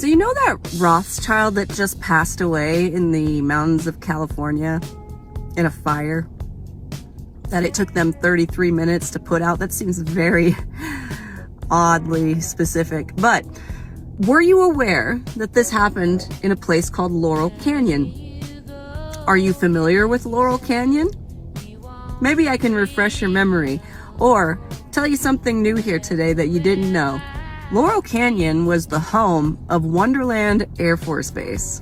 So you know that Rothschild that just passed away in the mountains of California in a fire? That it took them 33 minutes to put out? That seems very oddly specific. But were you aware that this happened in a place called Laurel Canyon? Are you familiar with Laurel Canyon? Maybe I can refresh your memory or tell you something new here today that you didn't know. Laurel Canyon was the home of Wonderland Air Force Base.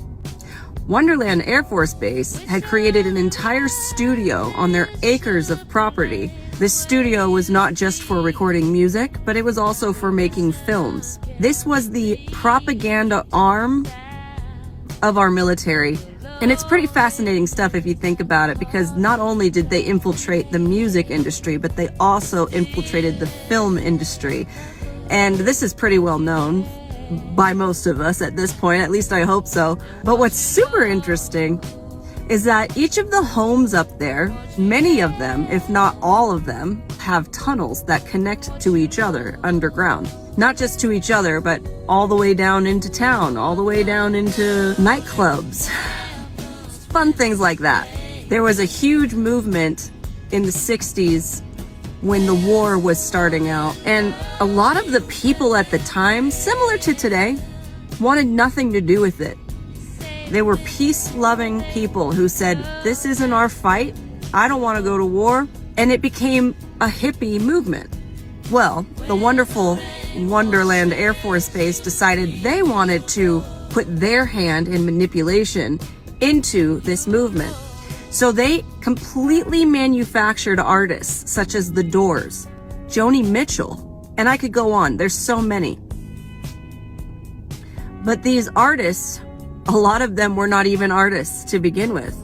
Wonderland Air Force Base had created an entire studio on their acres of property. This studio was not just for recording music, but it was also for making films. This was the propaganda arm of our military. And it's pretty fascinating stuff if you think about it, because not only did they infiltrate the music industry, but they also infiltrated the film industry. And this is pretty well known by most of us at this point, at least I hope so. But what's super interesting is that each of the homes up there, many of them, if not all of them, have tunnels that connect to each other underground. Not just to each other, but all the way down into town, all the way down into nightclubs. Fun things like that. There was a huge movement in the 60s when the war was starting out, and a lot of the people at the time, similar to today, wanted nothing to do with it. They were peace-loving people who said, this isn't our fight, I don't want to go to war, and it became a hippie movement. Well, the wonderful Wonderland Air Force Base decided they wanted to put their hand in manipulation into this movement. So they completely manufactured artists such as The Doors, Joni Mitchell, and I could go on. There's so many. But these artists, a lot of them were not even artists to begin with.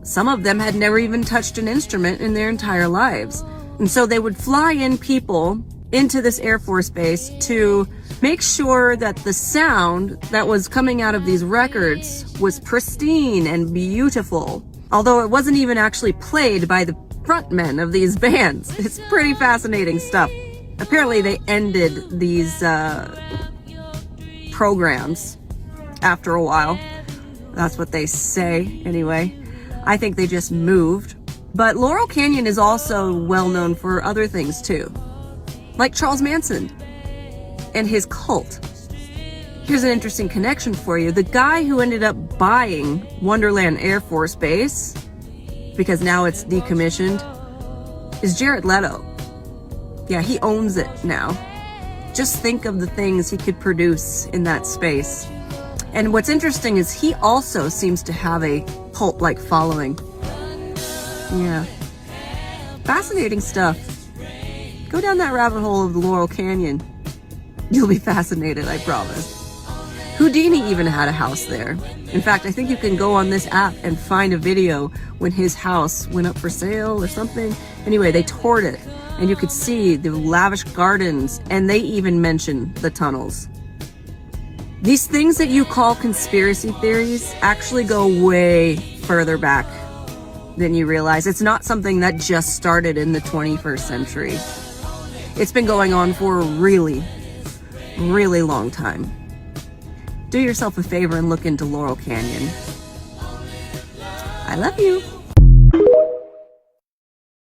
Some of them had never even touched an instrument in their entire lives. And so they would fly in people into this Air Force Base to make sure that the sound that was coming out of these records was pristine and beautiful. Although it wasn't even actually played by the frontmen of these bands. It's pretty fascinating stuff. Apparently they ended these programs after a while. That's what they say anyway. I think they just moved. But Laurel Canyon is also well known for other things too. Like Charles Manson and his cult. Here's an interesting connection for you. The guy who ended up buying Wonderland Air Force Base, because now it's decommissioned, is Jared Leto. Yeah, he owns it now. Just think of the things he could produce in that space. And what's interesting is he also seems to have a cult-like following. Yeah. Fascinating stuff. Go down that rabbit hole of the Laurel Canyon. You'll be fascinated, I promise. Houdini even had a house there. In fact, I think you can go on this app and find a video when his house went up for sale or something. Anyway, they toured it and you could see the lavish gardens, and they even mention the tunnels. These things that you call conspiracy theories actually go way further back than you realize. It's not something that just started in the 21st century. It's been going on for a really, really long time. Do yourself a favor and look into Laurel Canyon. I love you.